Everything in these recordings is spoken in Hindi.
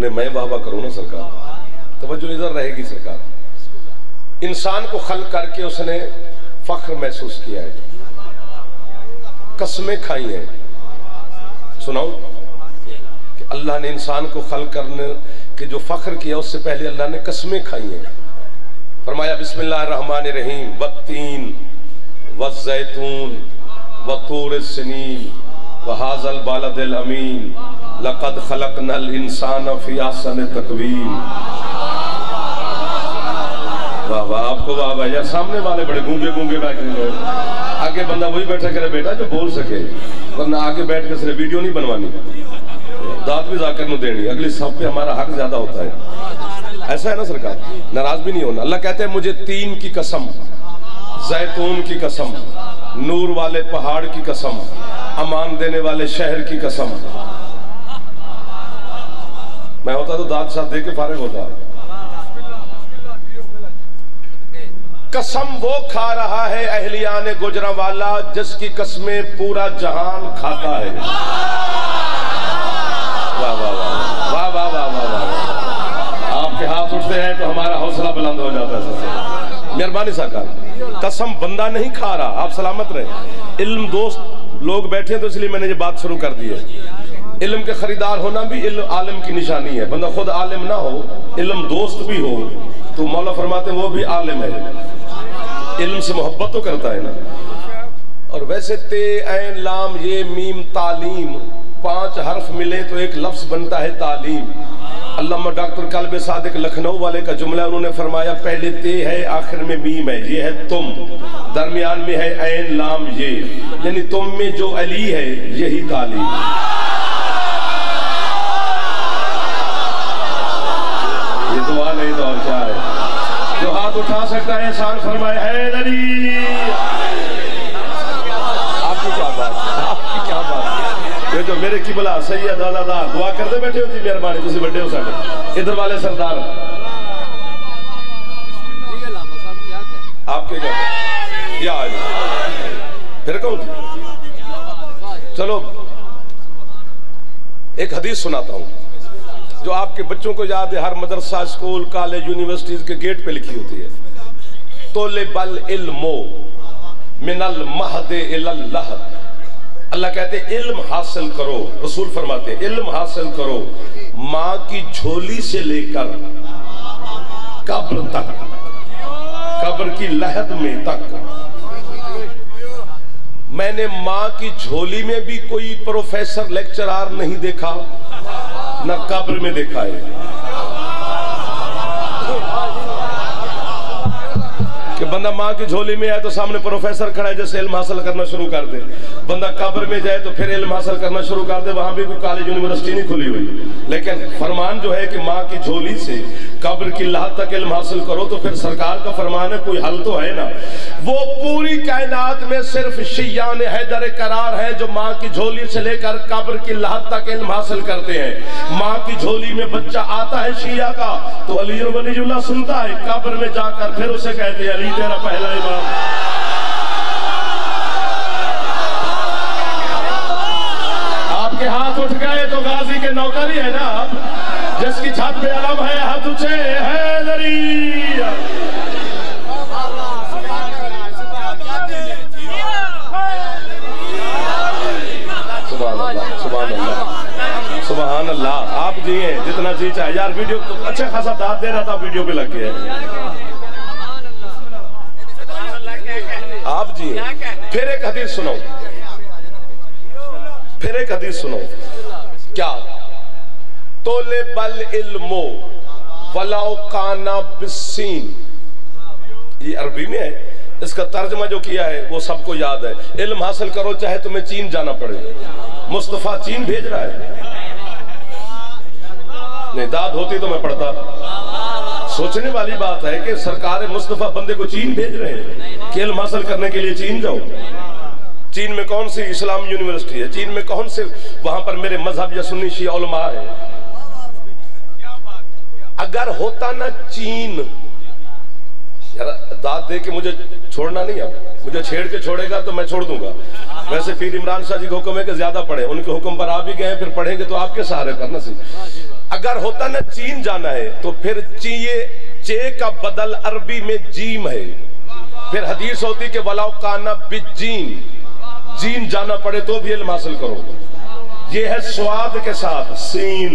उन्हें मैं वाह वाह करूँ ना सरकार, तवज्जो इधर रहेगी सरकार। इंसान को खल्क करके उसने फख्र महसूस किया है, कसमें खाई हैं। सुनाओ कि अल्लाह ने इंसान को खल्क करने के जो फख्र किया उससे पहले अल्लाह ने कसमें खाई हैं। फरमाया बिस्मिल्लाहिर्रहमानिर्रहीम वत्तीन वज़्ज़ैतून वतूर सिनीन वहाज़ल बालदिल अमीन लक़द खलक़नल इंसान फ़ी अहसनि तक़वीम। वाह वाह, आपको वाह वाह यार। सामने वाले बड़े गूंगे गूंगे बैठे हैं, आगे बंदा वही बैठा करे बेटा जो बोल सके, वरना आगे बैठ के सिर्फ वीडियो नहीं बनवानी, दाद भी जाकर न देनी, अगली सब पे हमारा हक ज्यादा होता है। ऐसा है ना सरकार, नाराज भी नहीं होना। अल्लाह कहते हैं मुझे तीन की कसम, जैतून की कसम, नूर वाले पहाड़ की कसम, अमान देने वाले शहर की कसम। मैं होता तो दाद साथ दे के फारिग होता। कसम वो खा रहा है अहलियाने गुजरांवाला जिसकी कसमें पूरा जहान खाता है। वाह वाह वाह वाह वाह वाह वाह वाह। आपके हाथ उठते हैं तो हमारा हौसला बुलंद हो जाता है। मेहरबानी सरकार, कसम बंदा नहीं खा रहा, आप सलामत रहे। इल्म दोस्त लोग बैठे हैं तो इसलिए मैंने ये बात शुरू कर दी है। इल्म के खरीदार होना भी इल्म आलिम की निशानी है। बंदा खुद आलिम ना हो, इल्म दोस्त भी हो तो मौला फरमाते वो भी आलिम है, इल्म से मोहब्बत तो करता है ना। और वैसे ते ऐन लाम ये मीम तालीम, 5 हर्फ मिले तो एक लफ्ज बनता है तालीम। अल्लामा डॉक्टर कल्बे सादिक लखनऊ वाले का जुमला, उन्होंने फरमाया पहले ते है आखिर में मीम है, ये है तुम, दरमियान में है ऐन लाम ये, यानी तुम में जो अली है यही तालीम। ये दुआ नहीं तो और क्या है। जो हाथ उठा सकता है एहसान फरमाए हैदरी। आपकी क्या बात, आपकी क्या बात। ये जो मेरे किबला सैयद दादा दुआ करते बैठे होती, मेहरबानी तुम बड़े हो साडे इधर वाले सरदार, आपके क्या या फिर कहूँ। चलो एक हदीस सुनाता हूँ जो आपके बच्चों को याद है, हर मदरसा स्कूल कॉलेज यूनिवर्सिटीज के गेट पे लिखी होती है। तोलेबल इल्मो मिनल महदे इलल लहद। अल्लाह कहते हैं इल्म हासिल करो, रसूल फरमाते हैं इल्म हासिल करो माँ की झोली से लेकर कब्र तक, कब्र की लहद में तक। मैंने माँ की झोली में भी कोई प्रोफेसर लेक्चरार नहीं देखा, ना कब्र में देखा है कि बंदा माँ की झोली में आए तो सामने प्रोफेसर खड़ा है जैसे इल्म हासिल करना शुरू कर दे, बंदा कब्र में जाए तो फिर इल्म हासिल करना शुरू कर दे। वहां भी कोई कॉलेज यूनिवर्सिटी नहीं खुली हुई, लेकिन फरमान जो है कि माँ की झोली से कब्र की लाहत तक इल्म हासिल करो, तो फिर सरकार का फरमान है, कोई हल तो है ना। वो पूरी कायनात में सिर्फ शियान हैदर करार है जो माँ की झोली से लेकर कब्र की लाहत तक इल्म हासिल करते हैं। माँ की झोली में बच्चा आता है शिया का तो अली वलीउल्लाह सुनता है, कब्र में जाकर फिर उसे कहते हैं अली तेरा पहला इमाम। आपके हाथ उठ गए तो गाजी के नौकरी है ना, जिसकी छत पे अलम है हाथ ऊंचे हैदरी। सुभान अल्लाह। आप जिए जितना जी चाहे यार। वीडियो अच्छा खासा दाद दे रहा था, वीडियो पे लग गया। आप जी फिर एक हदीस सुनो, फिर एक हदीस सुनो। क्या तोले बल इल्मो वलाउ काना बिस्सीन, ये अरबी में है, इसका तर्जमा जो किया है वो सबको याद है। इल्म हासिल करो चाहे तुम्हें चीन जाना पड़े। मुस्तफा चीन भेज रहा है, नहीं दाद होती तो मैं पढ़ता। सोचने वाली बात है कि सरकार मुस्तफा बंदे को चीन भेज रहे हैं कि इल्म हासिल करने के लिए चीन जाओ। चीन में कौन सी इस्लाम यूनिवर्सिटी है, चीन में कौन से वहां पर मेरे मजहब या सुन्नी शिया उलमा है। अगर होता ना चीन, यार दाद दे के मुझे छोड़ना नहीं, अब मुझे छेड़ के छोड़ेगा तो मैं छोड़ दूंगा। वैसे पीर इमरान शाह जी का हुक्म है कि ज्यादा पढ़े, उनके हुक्म पर आप भी गए फिर पढ़ेंगे तो आपके सहारे करना सी। अगर होता ना चीन जाना है तो फिर चे का बदल अरबी में जीम है, फिर हदीस होती कि वलाउ काना बिजीम, जीन जाना पड़े तो भी इल्म हासिल करो। ये है स्वाद के साथ सीन।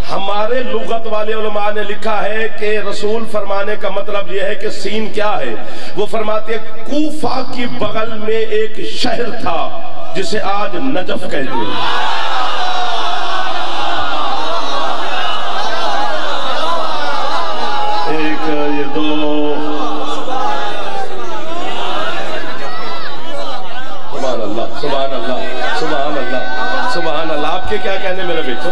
हमारे लुगत वाले उलमा ने लिखा है कि रसूल फरमाने का मतलब यह है कि सीन क्या है। वो फरमाते हैं कूफा की बगल में एक शहर था जिसे आज नजफ कहते हैं। एक ये दो, सुभान अल्लाह सुभान अल्लाह सुभान अल्लाह सुभान अल्लाह। आपके क्या कहने मेरे बेटो?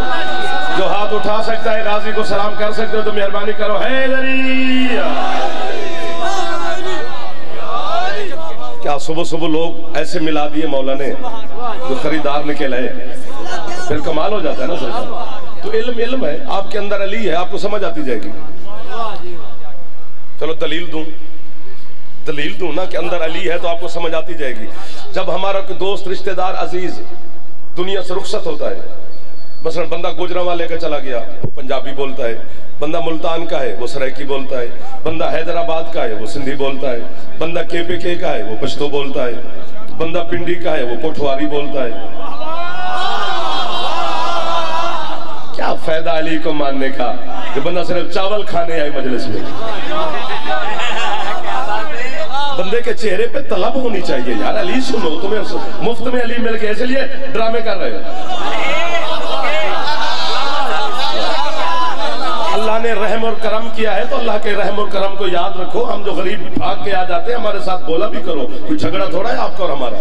जो हाथ उठा सकता है गाजी को सलाम कर सकते हो तो मेहरबानी करो। हैदरिया क्या सुबह सुबह लोग ऐसे मिला दिए मौला ने जो खरीदार निकल आए, फिर कमाल हो जाता है ना सर। तो इल्म इल्म है, आपके अंदर अली है, आपको समझ आती जाएगी। चलो दलील दूं ना कि अंदर अली है तो आपको समझ आती जाएगी। जब हमारा कोई दोस्त रिश्तेदार अजीज दुनिया से रुखसत होता है, मसलन बंदा गुजरांवाले का चला गया वो पंजाबी बोलता है, बंदा मुल्तान का है वो सराइकी बोलता है, बंदा हैदराबाद का है वो सिंधी बोलता है, बंदा KPK का है वो पश्तो बोलता है, बंदा पिंडी का है वो पोठवारी बोलता है। क्या फायदा अली को मानने का कि बंदा सिर्फ चावल खाने आए मजलिस में। बंदे के चेहरे पे तलब होनी चाहिए यार। अली सुनो, तुम्हें मुफ्त में अली मिल गया इसलिए ड्रामे कर रहे हो। अल्लाह ने रहम और करम किया है तो अल्लाह के रहम और करम को याद रखो। हम जो गरीब भाग के आ जाते हैं हमारे साथ बोला भी करो, कोई झगड़ा थोड़ा है आपका और हमारा।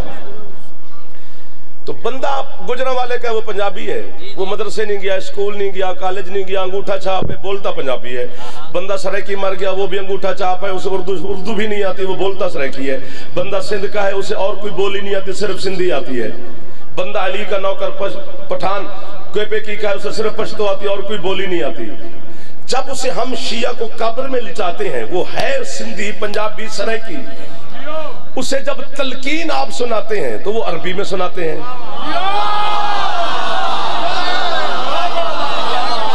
तो बंदा गुजरांवाले का वो पंजाबी है, वो मदरसे नहीं गया, स्कूल नहीं गया, कॉलेज नहीं गया, अंगूठा छाप है, बोलता पंजाबी है। बंदा सराइकी मर गया, वो भी अंगूठा छाप है, उसे उर्दू भी नहीं आती, वो बोलता सराइकी है। बंदा सिंध का है, उसे और कोई बोली नहीं आती, सिर्फ सिंधी आती है। बंदा अली का नौकर पठान KPK का है, उसे सिर्फ पश्तो आती है और कोई बोली नहीं आती। जब उसे हम शिया को कब्र में लिटाते हैं, वो है सिंधी पंजाबी सराइकी, उसे जब तलकीन आप सुनाते हैं तो वो अरबी में सुनाते हैं।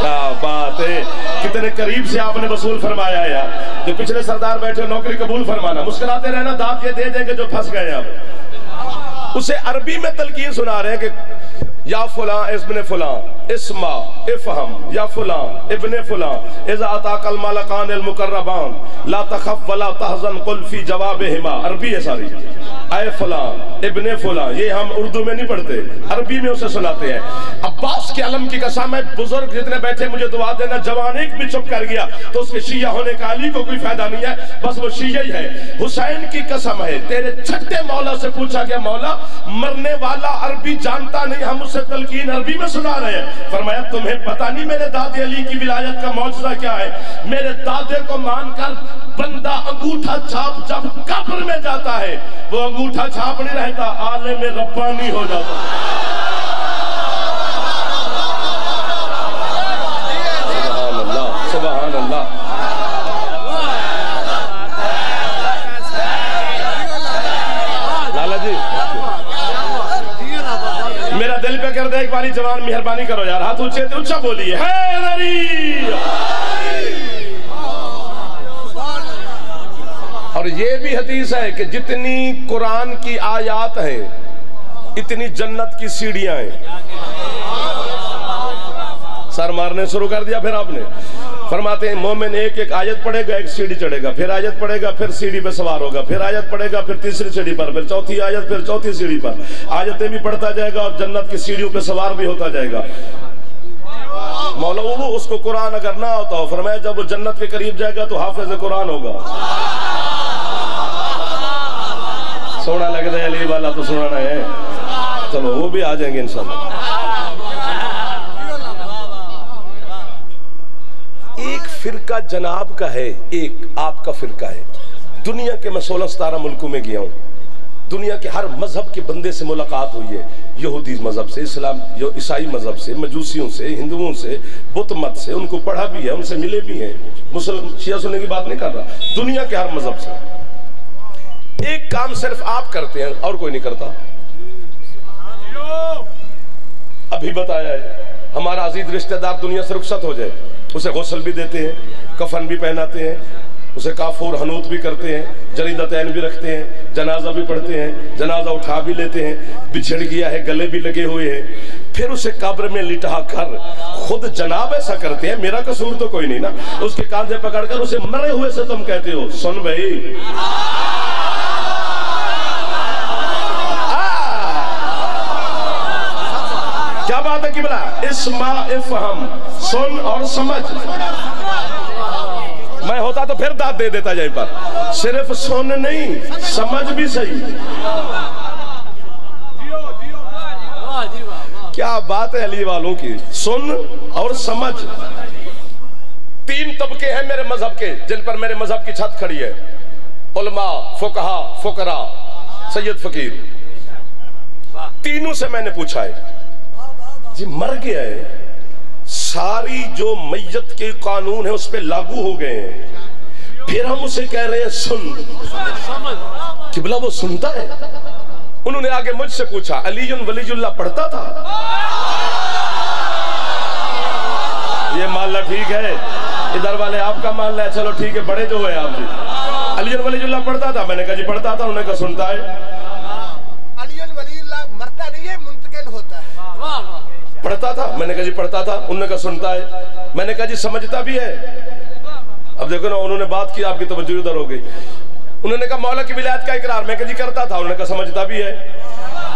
क्या बात है, कितने करीब से आपने वसूल फरमाया है यार। जो पिछले सरदार बैठे नौकरी कबूल फरमाना, मुस्कुराते रहना, दांत ये दे देंगे जो फंस गए अब। उसे अरबी में तलकीन सुना रहे हैं कि या फुला इब्ने फुला इस्मा इफहम या फुला इब्ने फुला इज़ा अताकल मलकान अल मुकर्रबान ला तखफ वला तहज़न कुल फी जवाबिहिमा। अरबी है सारी। ऐ फुला इब्ने फुला, ये हम उर्दू में नहीं पढ़ते, अरबी में उसे सुनाते हैं। अब्बास के अलम की कसम है, बुजुर्ग जितने बैठे मुझे दुआ देना, जवान एक भी चुप कर गया तो उसके शिया होने का अली को कोई फायदा नहीं है, बस वो शिया ही है। हुसैन की कसम है, तेरे छठे मौला से पूछा गया, मौला मरने वाला अरबी जानता नहीं, हम उससे तलकीन अरबी में सुना रहे हैं। फरमाया तुम्हें पता नहीं मेरे दादे अली की विलायत का मौजज़ा क्या है। मेरे दादे को मानकर बंदा अंगूठा छाप जब कब्र में जाता है, वो अंगूठा छाप नहीं रहता, आलिम रब्बानी हो जाता। सुभान अल्लाह सुभान अल्लाह। लाला जी मेरा दिल पे कर दे एक बारी जवान, मेहरबानी करो यार, हाथ ऊंचे ऊंचा बोलिए हैदरी। और ये भी हदीस है कि जितनी कुरान की आयात हैं इतनी जन्नत की सीढ़ियां हैं। सर मारने शुरू कर दिया फिर आपने। फरमाते हैं मोमिन एक एक आयत पढ़ेगा, एक सीढ़ी चढ़ेगा, फिर आयत पढ़ेगा, फिर सीढ़ी पे सवार होगा, फिर आयत पढ़ेगा, फिर तीसरी सीढ़ी पर, फिर चौथी आयत, फिर चौथी सीढ़ी पर। आयतें भी पढ़ता जाएगा और जन्नत की सीढ़ियों पे सवार भी होता जाएगा। मौला वो उसको कुरान अगर ना होता हो, फरमाया जब वो जन्नत के करीब जाएगा तो हाफिज कुरान होगा। सोना लगता है अली वाला तो सुनाना है, चलो वो भी आ जाएंगे इंशाल्लाह। एक फिरका जनाब का है, एक आपका फिरका है। दुनिया के मैं 16-17 मुल्कों में गया हूँ, दुनिया के हर मजहब के बंदे से मुलाकात हुई है। यहूदी मजहब से, इस्लाम ईसाई मजहब से, मजूसियों से, हिंदुओं से, बुत मत से, उनको पढ़ा भी है, उनसे मिले भी हैं। मुसलमान शिया सुन्नी की बात नहीं कर रहा, दुनिया के हर मजहब से। एक काम सिर्फ आप करते हैं और कोई नहीं करता। अभी बताया है हमारा अजीज रिश्तेदार दुनिया से रुखसत हो जाए, उसे गुस्ल भी देते हैं, कफन भी पहनाते हैं, उसे काफूर हनूत भी करते हैं, जरीदतैन भी रखते हैं, जनाजा भी पढ़ते हैं, जनाजा उठा भी लेते हैं, बिछड़ गया है गले भी लगे हुए हैं, फिर उसे कब्र में लिटा कर खुद जनाब ऐसा करते हैं, मेरा कसूर तो कोई नहीं ना, उसके कांधे पकड़कर उसे मरे हुए से तुम कहते हो सुन भाई, क्या बात है किबला, इस्मा इफ़हम, सुन और समझ। मैं होता तो फिर दाद दे देता यहीं पर, सिर्फ सुन नहीं समझ भी सही। क्या बात है अली वालों की, सुन और समझ। तीन तबके हैं मेरे मजहब के जिन पर मेरे मजहब की छत खड़ी है, उलमा, फुकहा, फुकरा, सैयद फकीर। तीनों से मैंने पूछा है जी मर गया है, सारी जो मैयत के कानून है उस पर लागू हो गए हैं, फिर हम उसे कह रहे हैं सुन, किबला वो सुनता है? उन्होंने आगे मुझसे पूछा अलीयुन वलीजुल्लाह पढ़ता था? ये मानला ठीक है, इधर वाले आपका मानला है, चलो ठीक है, बड़े जो है आप जी। अलीयुन वलीजुल्लाह पढ़ता था? मैंने कहा जी पढ़ता था। उन्होंने कहा सुनता है? अलीयुन वलीजुल्लाह मरता नहीं है, मुंतकिल होता है। पढ़ता था? मैंने कहा जी पढ़ता था। उन्होंने कहा सुनता है? मैंने कहा जी समझता भी है? अब देखो ना, उन्होंने बात की, आपकी तवज्जो उधर हो गई। उन्होंने कहा मौला की विलायत का इकरार, मैं कहा जी करता था। उन्होंने कहा समझता भी है?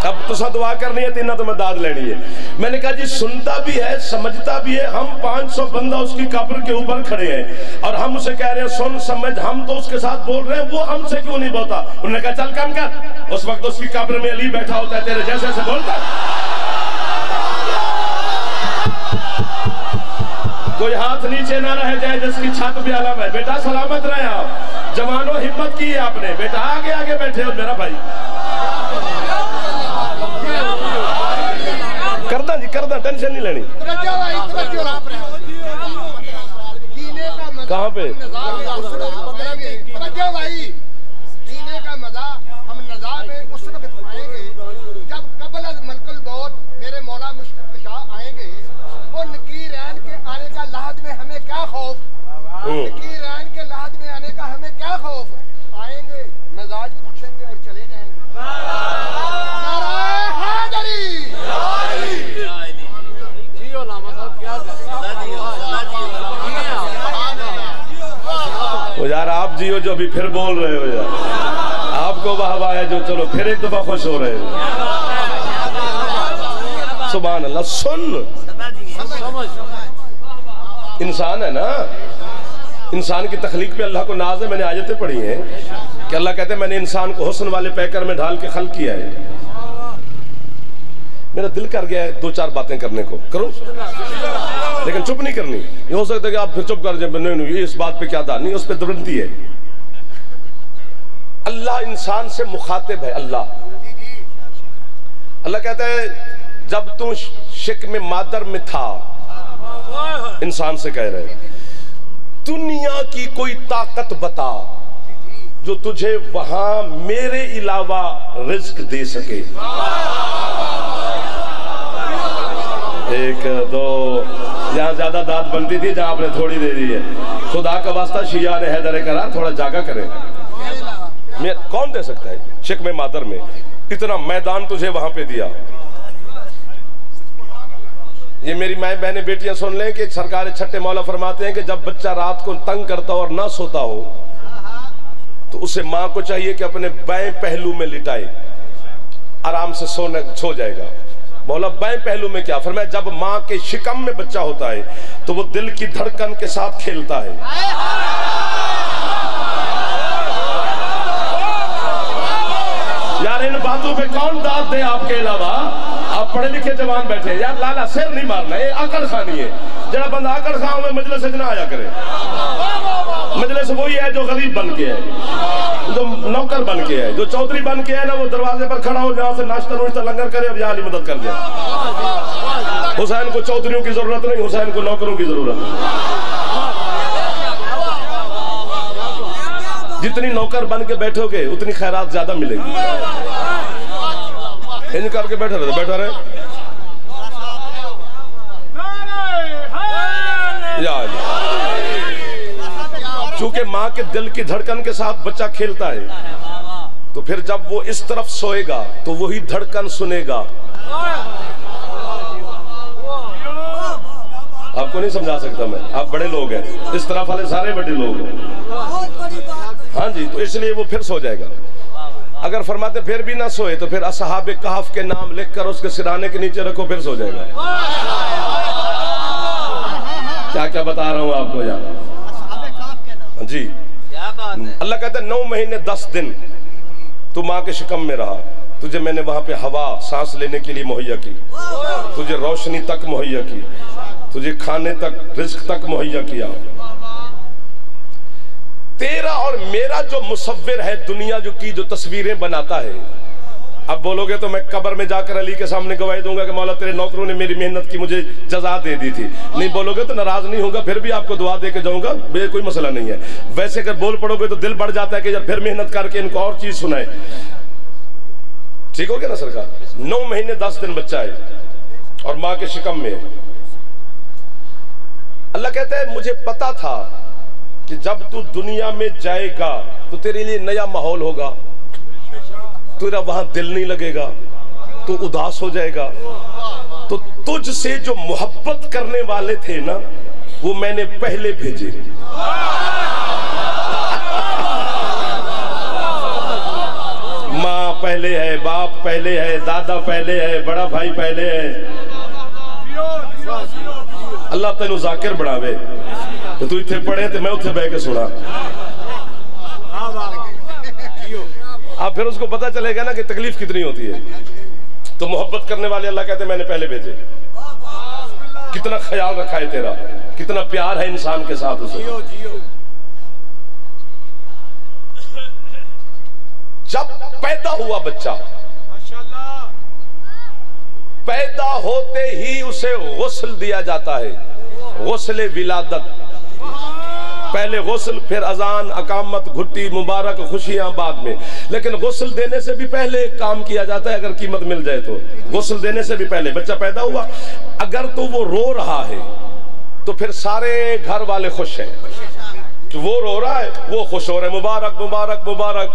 अब तुसा दुआ करनी है तीना तो मैं दाद लेनी है। मैंने कहा जी सुनता भी है, समझता भी है, हम 500 बंदा उसकी कब्र के ऊपर खड़े हैं और हम उसे कह रहे हैं सुन समझ, हम तो उसके साथ बोल रहे हैं, वो हमसे क्यों नहीं बोलता? उन्होंने कहा चल कम कर, उस वक्त उसकी कब्र में अली बैठा होता है, तेरे जैसे से बोलता है। कोई हाथ नीचे ना रह जाए जिसकी छत भी आलम है। बेटा सलामत रहे आप, जवानों हिम्मत की है आपने, बेटा आगे आगे बैठे हो मेरा भाई। करदा जी करदा, टेंशन नहीं लेनी। कहाँ पे जीने का मजा हम नज़ा में उस वक्त पाएंगे जब कबल अज़ मलकुल मौत मेरे मौला मुश्किल आएंगे। वो नकीरैन के आने का लहद में हमें क्या खौफ, नकीरैन के लहद में आने का हमें क्या खौफ। आएंगे, मिजाज पूछेंगे और चले जाएंगे। नाराए हैदरी। वो यार आप जियो जो अभी फिर बोल रहे हो यार, आपको वाह है जो, चलो फिर एक दफा खुश हो रहे हो। सुभान अल्लाह। सुन, इंसान है ना, इंसान की तखलीक पे अल्लाह को नाज है। मैंने आयतें पढ़ी हैं कि अल्लाह कहते हैं मैंने इंसान को हुस्न वाले पैकर में ढाल के खल्क किया है। मेरा दिल कर गया है दो चार बातें करने को, करूं लेकिन चुप नहीं करनी। ये हो सकता है कि आप फिर चुप कर जाए, नहीं ये इस बात पे क्या था, नहीं उस पर दुरंती है। अल्लाह इंसान से मुखातिब है। अल्लाह कहता है जब तू शिक में मादर में था, इंसान से कह रहे दुनिया की कोई ताकत बता जो तुझे वहां मेरे अलावा रिज्क दे सके। एक दो, जहां ज्यादा दाद बनती थी, जहां आपने थोड़ी दे दी है। खुदा का वास्ता शिया ने हैदर करार थोड़ा जागा करे। कौन दे सकता है शिक में मादर में? इतना मैदान तुझे वहां पे दिया। ये मेरी माए बहनें बेटियां सुन लें कि सरकार छठे मौला फरमाते हैं कि जब बच्चा रात को तंग करता हो और ना सोता हो तो उसे मां को चाहिए कि अपने बाएं पहलू में लिटाए, आराम से सो जाएगा। मौला बाएं पहलू में क्या फरमाया? जब मां के शिकम में बच्चा होता है तो वो दिल की धड़कन के साथ खेलता है। यार इन बातों पे कौन दाद दे आपके अलावा? आप पढ़े लिखे जवान बैठे यार, लाला सिर नहीं मारना, ये आकड़ खानी है। जरा बंदा आकड़ खाओ में मजलिस ना आया करे। मजलिस वही है जो गरीब बन के है, जो नौकर बन के है, जो चौधरी बन के है ना, वो दरवाजे पर खड़ा हो, जहाँ से नाश्ता नुश्ता लंगर करे और यहाँ मदद कर दे। हुसैन को चौधरियों की जरूरत नहीं, हुसैन को नौकरों की जरूरत है। जितनी नौकर बन के बैठोगे उतनी खैरात ज्यादा मिलेगी। इन करके बैठा रहे। चूंकि माँ के दिल की धड़कन के साथ बच्चा खेलता है, तो फिर जब वो इस तरफ सोएगा तो वही धड़कन सुनेगा। आपको नहीं समझा सकता मैं, आप बड़े लोग हैं, इस तरफ वाले सारे बड़े लोग हैं। हाँ जी, तो इसलिए वो फिर सो जाएगा। अगर फरमाते फिर भी ना सोए तो फिर असहाबे कहफ के नाम लिखकर उसके सिराने के नीचे रखो, फिर सो जाएगा। क्या क्या बता रहा हूँ आपको यार जी। अल्लाह कहता है 9 महीने 10 दिन तू माँ के शिकम में रहा, तुझे मैंने वहां पे हवा सांस लेने के लिए मुहैया की, तुझे रोशनी तक मुहैया की, तुझे खाने तक रिज्क तक मुहैया किया। तेरा और मेरा जो मुसव्विर है दुनिया जो तस्वीरें बनाता है, अब बोलोगे तो मैं कब्र में जाकर अली के सामने गवाही दूंगा कि मौला तेरे नौकरों ने मेरी मेहनत की मुझे जजा दे दी थी। नहीं बोलोगे तो नाराज नहीं होगा, फिर भी आपको दुआ दे के जाऊंगा, कोई मसला नहीं है। वैसे अगर बोल पड़ोगे तो दिल बढ़ जाता है कि यार फिर मेहनत करके इनको और चीज सुनाए। ठीक हो गया ना सरकार? 9 महीने 10 दिन बच्चा है और माँ के शिकम में। अल्लाह कहता है मुझे पता था कि जब तू दुनिया में जाएगा तो तेरे लिए नया माहौल होगा, तेरा वहां दिल नहीं लगेगा, तू उदास हो जाएगा। तो तुझसे जो मोहब्बत करने वाले थे ना, वो मैंने पहले भेजे। माँ पहले है, बाप पहले है, दादा पहले है, बड़ा भाई पहले है। अल्लाह तेनू जाकिर बनावे तो तू इत्थे पढ़े तो मैं उत्थे बह के सुना। अब फिर उसको पता चलेगा ना कि तकलीफ कितनी होती है। तो मोहब्बत करने वाले अल्लाह कहते मैंने पहले भेजे। कितना ख्याल रखा है तेरा, कितना प्यार है इंसान के साथ उसे। जब पैदा हुआ बच्चा, पैदा होते ही उसे गुस्ल दिया जाता है, गुस्ल विलादत। पहले गुस्ल, फिर अजान, अकामत, घुट्टी मुबारक, खुशियां बाद में। लेकिन गुस्ल देने से भी पहले काम किया जाता है, अगर कीमत मिल जाए तो। गुस्ल देने से भी पहले बच्चा पैदा हुआ, अगर तो वो रो रहा है तो फिर सारे घर वाले खुश हैं कि वो रो रहा है, वो खुश हो रहे, मुबारक मुबारक मुबारक।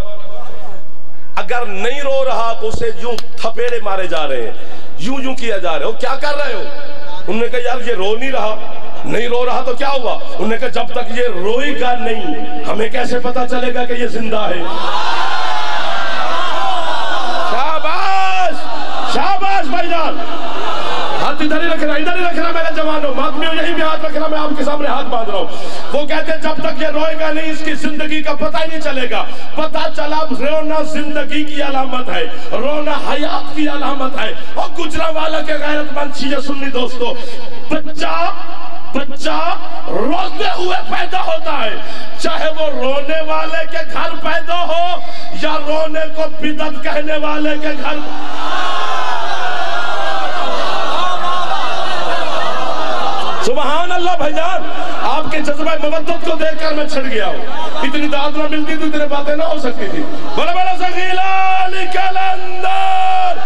अगर नहीं रो रहा तो उसे यूं थपेड़े मारे जा रहे हैं, यूं यूं किया जा रहा है। क्या कर रहे हो? उन्होंने कहा यार ये रो नहीं रहा। नहीं रो रहा तो क्या हुआ? उन्होंने कहा जब तक ये रोएगा नहीं हमें कैसे पता चलेगा कि ये जिंदा है। शाबाश शाबाश भाईजान, हाथ इधर ही रखना, इधर ही रखना मेरे जवानों, मातमियों यहीं भी हाथ रखना, मैं आपके सामने हाथ बांध रहा हूँ। वो कहते हैं जब तक ये रोएगा नहीं इसकी जिंदगी का पता ही नहीं चलेगा। पता चला रोना जिंदगी की अलामत है, रोना हयात की अलामत है। और गुजरांवाला के गैरतमंद शिया सुन्नी दोस्तों, बच्चा रोते हुए पैदा होता है, चाहे वो रोने वाले के घर पैदा हो या रोने को बिदअत कहने वाले के घर। सुभान अल्लाह भाईजान, आपके जज्बा मवद्दत को देखकर मैं छिड़ गया हूँ। इतनी दाद ना मिलती तो इतनी बातें ना हो सकती थी। बड़ा बड़ा सगीला निकल अंदर।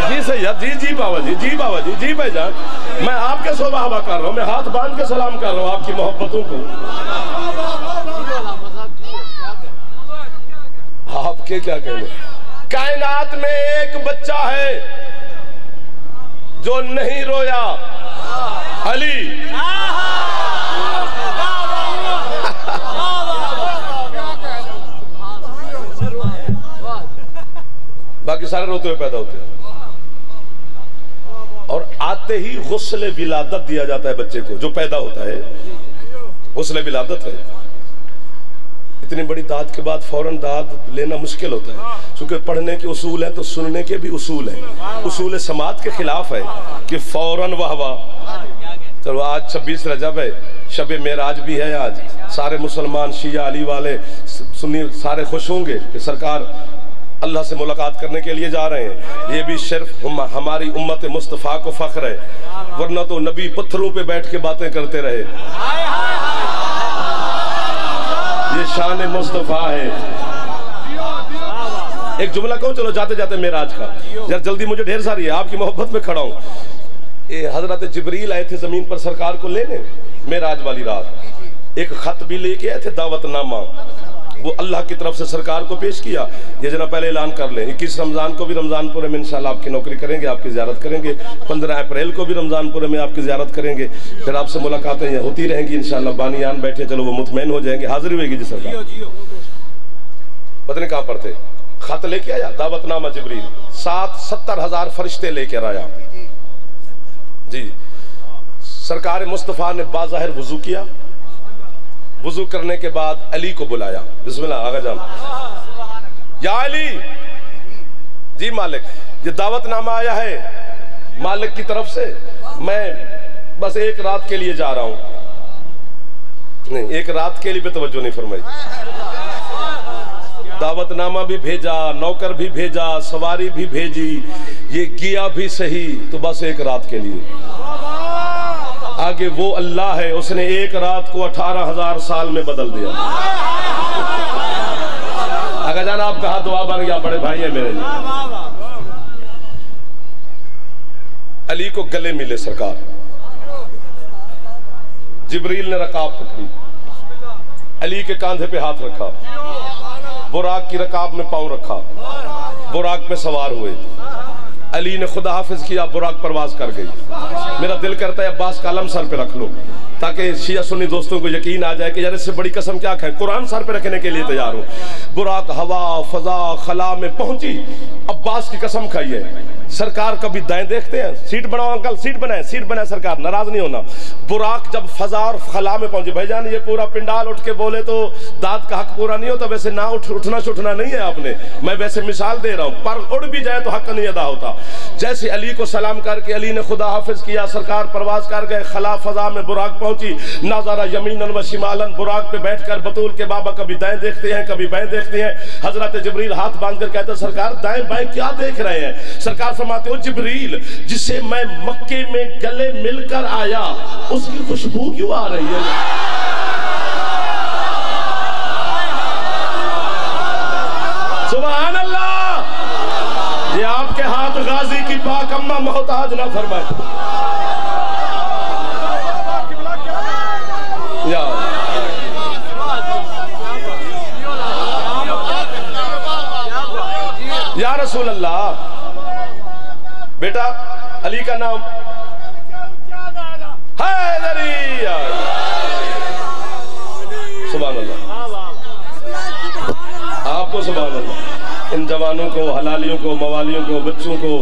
जी सैयद, जी जी बाबा जी, जी बाबा जी, जी भाईजान, मैं आपके सोबा कर रहा हूँ, मैं हाथ बांध के सलाम कर रहा हूँ आपकी मोहब्बतों को। आपके क्या कहने? कायनात में एक बच्चा है जो नहीं रोया, अली। बाकी सारे रोते हुए पैदा होते हैं। और आते ही गुस्ल विलादत दिया जाता है बच्चे को, जो पैदा होता है गुस्ल विलादत है। इतनी बड़ी दाद के बाद फौरन दाद लेना मुश्किल होता है, क्योंकि पढ़ने के उसूल हैं तो सुनने के भी उसूल हैं। उसूल समात के खिलाफ है कि फौरन वाह वाह। चलो आज 26 रजब है, शब मेराज भी है। आज सारे मुसलमान शिया अली वाले सुन्नी सारे खुश होंगे कि सरकार अल्लाह से मुलाकात करने के लिए जा रहे हैं। ये भी सिर्फ हमारी उम्मत मुस्तफ़ा को फख्र है, वरना तो नबी पत्थरों पे बैठ के बातें करते रहे। ये शान मुस्तफ़ा है। एक जुमला कहूँ चलो जाते जाते मेराज का, यार जल्दी, मुझे ढेर सारी है, आपकी मोहब्बत में खड़ा हूँ। ये हजरत जिब्रील आए थे जमीन पर सरकार को लेने मेराज वाली रात, एक खत भी लेके आए थे, दावतनामा, वो अल्लाह की तरफ से सरकार को पेश किया। ये जना पहले ऐलान कर लें, 21 रमज़ान को भी रमज़ानपुर में इंशाल्लाह आपकी नौकरी करेंगे, आपकी ज़ियारत करेंगे। 15 अप्रैल को भी रमज़ानपुर में आपकी ज़ियारत करेंगे। फिर आपसे मुलाकातें होती रहेंगी इंशाल्लाह। बानियान बैठे, चलो वो मुतमैन हो जाएंगे, हाजिरी होगी जी सरकार। पता नहीं कहाँ पर थे, खत लेके आया दावतनामा जिब्रील, 70,000 फरिश्ते लेकर आया जी। सरकार मुस्तफ़ा ने बाज़ाहिर वुजू किया, वुजू करने के बाद अली को बुलाया, बिस्मिल्लाह आगा जान, या अली जी मालिक, ये दावतनामा आया है मालिक की तरफ से, मैं बस एक रात के लिए जा रहा हूं। नहीं, एक रात के लिए भी तवज्जो नहीं फरमाई। दावतनामा भी भेजा, नौकर भी भेजा, सवारी भी भेजी, ये किया भी सही, तो बस एक रात के लिए। आगे वो अल्लाह है, उसने एक रात को 18,000 साल में बदल दिया। अगर जाना आप कहा दुआ बन गया, बड़े भाई है मेरे लिए। अली को गले मिले सरकार, जिब्रील ने रकाब पकड़ी, अली के कांधे पे हाथ रखा, बुराक की रकाब में पांव रखा, बुराक पे सवार हुए। अली ने खुदा हाफिज किया, बुराक परवाज कर गई। मेरा दिल करता है अब्बास का अलम सर पे रख लो, ताकि शिया सुन्नी दोस्तों को यकीन आ जाए कि यार इससे बड़ी कसम क्या खाए, कुरान सर पे रखने के लिए तैयार हूं। बुराक हवा फजा खला में पहुंची, अब्बास की कसम खाई है। सरकार कभी दाएं देखते हैं, सीट बनाओ अंकल, सीट बनाए, सीट बनाए, सरकार नाराज नहीं होना। बुराक जब फजा और खला में पहुंची, भाईजान ये पूरा पिंडाल उठ के बोले तो दाद का हक पूरा नहीं होता, वैसे ना उठना छुटना नहीं है आपने, मैं वैसे मिसाल दे रहा हूं, पर उड़ भी जाए तो हक नहीं अदा होता। जैसे अली को सलाम करके अली ने खुदा हाफिज किया, सरकार परवाज कर गए। खला फजा में बुराक पहुंची, नाज़ारा यमीनन व शिमालन, बुराक पे बैठकर बतूल के बाबा कभी दाएं देखते हैं, कभी बाएं देखते हैं। हजरत जिब्रील हाथ बांध कर कहते हैं सरकार दाएं बाएं क्या देख रहे हैं? सरकार फरमाते हो जिब्रील जिसे मैं मक्के में गले मिलकर आया उसकी खुशबू क्यों आ रही है? सुभान अल्लाह। ये आपके हाथ गाजी की पाक अम्मा मोहताज ना फरमाए। या रसूल अल्लाह, बेटा अली का नाम हैदरी। सुभान अल्लाह, आपको सुभान अल्लाह, इन जवानों को, हलालियों को, मवालियों को, बच्चों को,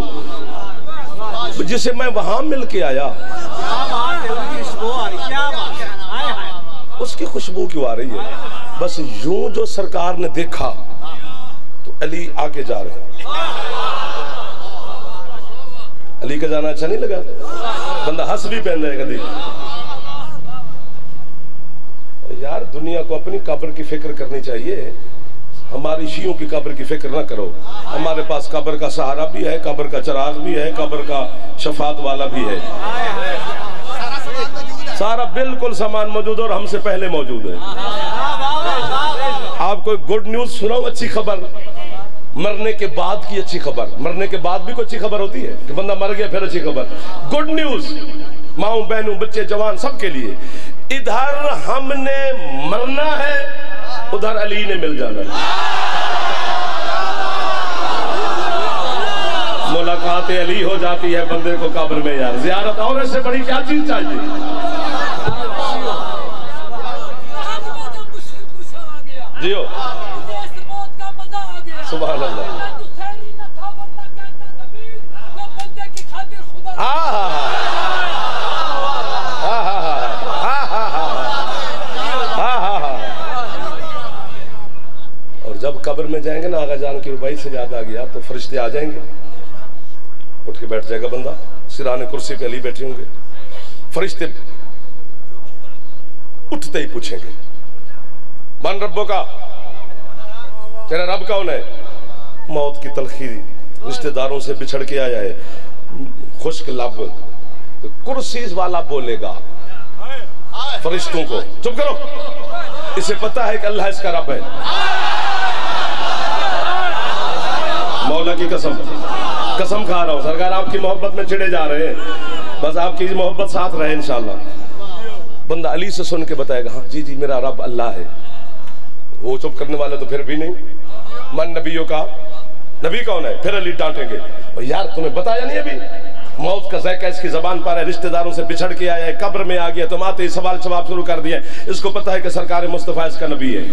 जिसे मैं वहां मिल के आया उसकी खुशबू क्यों आ रही है? बस यूं जो सरकार ने देखा तो अली आगे जा रहे हैं। अली का जाना अच्छा नहीं लगा? बंदा हंस भी पहन रहे कभी। यार दुनिया को अपनी कब्र की फिक्र करनी चाहिए, हमारी शियों की कब्र की फिक्र ना करो। हमारे पास कब्र का सहारा भी है, कब्र का चिराग भी है, कब्र का शफात वाला भी है, सारा बिल्कुल सामान मौजूद और हमसे पहले मौजूद है। आपको गुड न्यूज सुनाऊं, अच्छी खबर, मरने के बाद की अच्छी खबर। मरने के बाद भी कोई अच्छी खबर होती है कि बंदा मर गया फिर अच्छी खबर। गुड न्यूज माओ बहनों बच्चे जवान सबके लिए, इधर हमने मरना है, उधर अली ने मिल जाना है। मुलाकात अली हो जाती है बंदे को कब्र में। यार ज़ियारत और इससे बड़ी क्या चीज चाहिए? जियो सुभान अल्लाह। और जब कब्र में जाएंगे ना, आगा जान की रुबाई से याद आ गया तो फरिश्ते आ जाएंगे, उठ के बैठ जाएगा बंदा, सिराने कुर्सी पे अली बैठे होंगे। फरिश्ते उठते ही पूछेंगे मन रब्बो का, तेरा रब कौन है? मौत की तलखी, रिश्तेदारों से बिछड़ के आया है, खुश्क लब। तो कुर्सी वाला बोलेगा फरिश्तों को चुप करो, इसे पता है कि अल्लाह इसका रब है। मौला की कसम, कसम खा रहा हूं सरकार आपकी मोहब्बत में चिढ़े जा रहे हैं। बस आपकी मोहब्बत साथ रहे इंशाल्लाह। बंदा अली से सुन के बताएगा हाँ जी जी मेरा रब अल्लाह है। वो चुप करने वाले तो फिर भी नहीं। मन नबियों का नबी कौन है? फिर अली डांटेंगे यार तुम्हें बताया नहीं अभी, मौत का ज़ायका इसकी ज़बान पर है, रिश्तेदारों से बिछड़ के आया है, कब्र में आ गया, तुम आते ही सवाल जवाब शुरू कर दिया। इसको पता है कि सरकार मुस्तफ़ा इसका नबी है।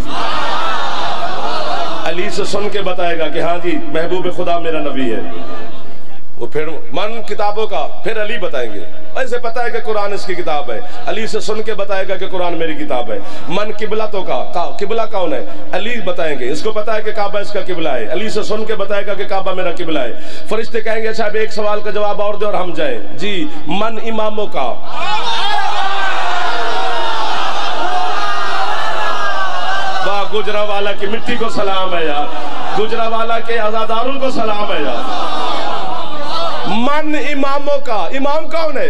अली से सुन के बताएगा कि हाँ जी महबूब खुदा मेरा नबी है। वो फिर मन किताबों का फिर अली बताएंगे। ऐसे पता है कि कुरान इसकी किताब है, अली से सुन के बताएगा कि कुरान मेरी किताब है। मन किबला तो का किबला कौन है? अली बताएंगे। इसको पता है कि काबा इसका किबला है, अली से सुन के बताएगा कि काबा मेरा किबला है। फरिश्ते कहेंगे साहब एक सवाल का जवाब और दे और हम जाए जी। मन इमामों का वाह गुजरावाला की मिट्टी को सलाम है यार, गुजरावाला के आजादारों को सलाम है यार। मन इमामों का, इमाम कौन है?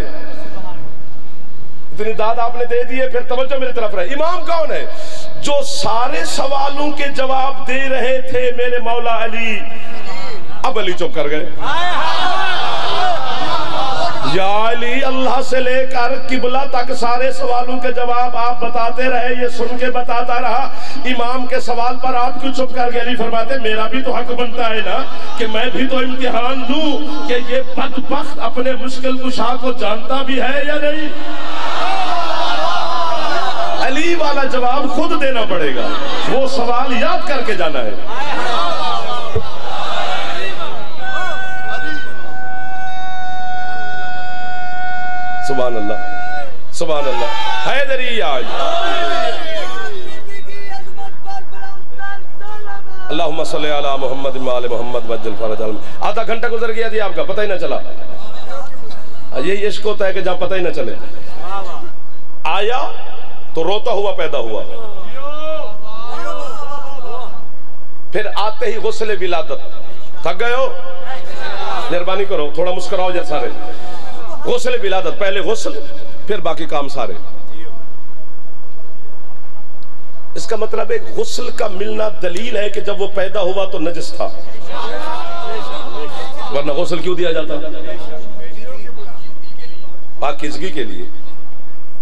इतनी दाद आपने दे दी है, फिर तवज्जो मेरी तरफ रहे। इमाम कौन है? जो सारे सवालों के जवाब दे रहे थे मेरे मौला अली। अब अली चुप कर गए। या अली अल्लाह से लेकर किबला तक सारे सवालों के जवाब आप बताते रहे, ये सुन के बताता रहा। इमाम के सवाल पर आप क्यों चुप कर गए? अली फरमाते मेरा भी तो हक बनता है ना कि मैं भी तो इम्तिहान लूं कि ये बदबख्त अपने मुश्किल कुशा को जानता भी है या नहीं। अली वाला जवाब खुद देना पड़ेगा, वो सवाल याद करके जाना है। सुभान अल्लाह सुभान अल्लाह। हैदरी आज अल्लाहुम्मा सल्ली अला मुहम्मद व आले मुहम्मद वज्जल फरज अलम। आधा घंटा गुजर गया जी आपका, पता ही ना चला। यही इश्क होता है कि जहां पता ही ना चले। आया तो रोता हुआ पैदा हुआ, फिर आते ही गुस्ले विलादत। थक गए हो? मेहरबानी करो थोड़ा मुस्कुराओ जरा सारे। गुस्ल विलादत, पहले गुस्ल फिर बाकी काम सारे। इसका मतलब एक गुस्ल का मिलना दलील है कि जब वो पैदा हुआ तो नजस था, वरना गुस्ल क्यों दिया जाता? पाकीज़गी के लिए।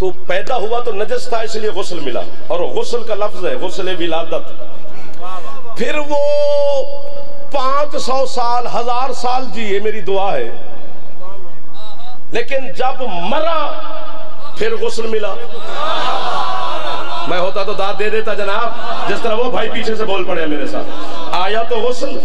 तो पैदा हुआ तो नजस था इसलिए गुस्ल मिला, और गुस्ल का लफ्ज है गुस्ल विलादत। फिर वो 500 साल 1000 साल जिए, मेरी दुआ है, लेकिन जब मरा फिर गुस्ल मिला। मैं होता तो दाद दे देता जनाब, जिस तरह वो भाई पीछे से बोल पड़े मेरे साथ। आया तो गुस्ल,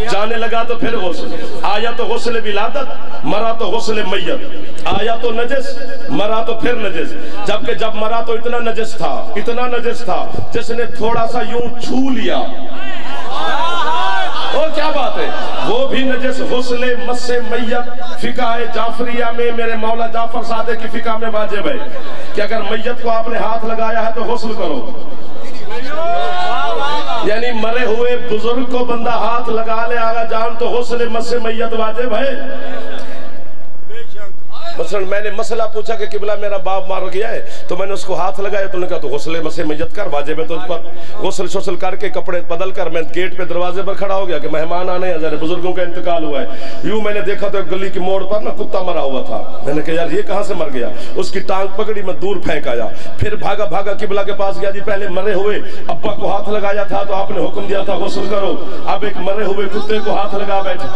जाने लगा तो फिर गुस्ल। आया तो गुस्ल विलादत, मरा तो गुस्ल मैयत। आया तो नजस, मरा तो फिर नजस। जबकि जब मरा तो इतना नजस था, इतना नजस था जिसने थोड़ा सा यूं छू लिया, और क्या बात है, वो भी नजस। गुस्ले मस्से मैयत फिकाए जाफरिया में मेरे मौला जाफर सादे की फिका में वाजिब है कि अगर मैयत को आपने हाथ लगाया है तो गुस्ल करो। यानी मरे हुए बुजुर्ग को बंदा हाथ लगा ले आगा जान तो गुस्ले मस्से मैयत वाजिब है। मसलन मैंने मसला पूछा कि किबला मेरा बाप मार गया है, तो मैंने उसको हाथ लगाया, तो उन्होंने कहा तो गुस्ले मसे मैयत कर, वाजिब है। तो उस पर गुस्ल शुस्ल करके कपड़े बदल कर मैं गेट पे दरवाजे पर खड़ा हो गया कि मेहमान आने हैं, बुजुर्गों का इंतकाल हुआ है। यूं मैंने देखा तो गली की मोड़ पर ना कुत्ता मरा हुआ था। मैंने कहा यार ये कहाँ से मर गया? उसकी टांग पकड़ी, मैं दूर फेंक आया, फिर भागा भागा किबला के पास गया। जी पहले मरे हुए अब्बा को हाथ लगाया था तो आपने हुक्म दिया था गुस्ल करो, अब एक मरे हुए कुत्ते को हाथ लगा बैठे,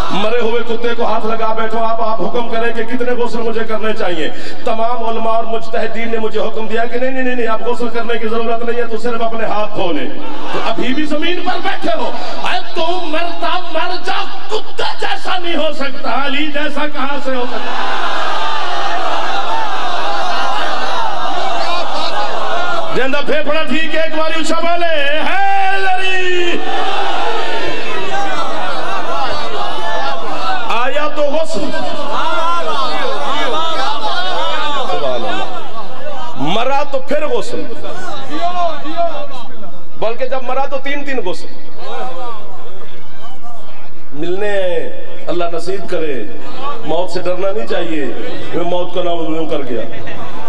मरे हुए कुत्ते को हाथ लगा बैठो। आप हुक्म करें कि कितने गुस्ल मुझे करने चाहिए। तमाम उलमा और मुज्तहिदीन ने मुझे हुक्म दिया कि नहीं नहीं नहीं आप गुस्ल करने की जरूरत नहीं है, तो सिर्फ अपने हाथ धोने। तो अभी भी जमीन पर बैठे हो, तो मरता मर जा, कुत्ते जैसा नहीं हो सकता, अली जैसा कहां से हो सकता? जिंदा फेफड़ा ठीक है, एक बार ऊंचा बोले हैदरी। आया तो गुस्ल, मरा तो फिर गुस्ल, बल्कि जब मरा तो 3-3 गुस्ल। मिलने अल्लाह नसीब करे, मौत से डरना नहीं चाहिए। मैं मौत का नाम यूं कर गया,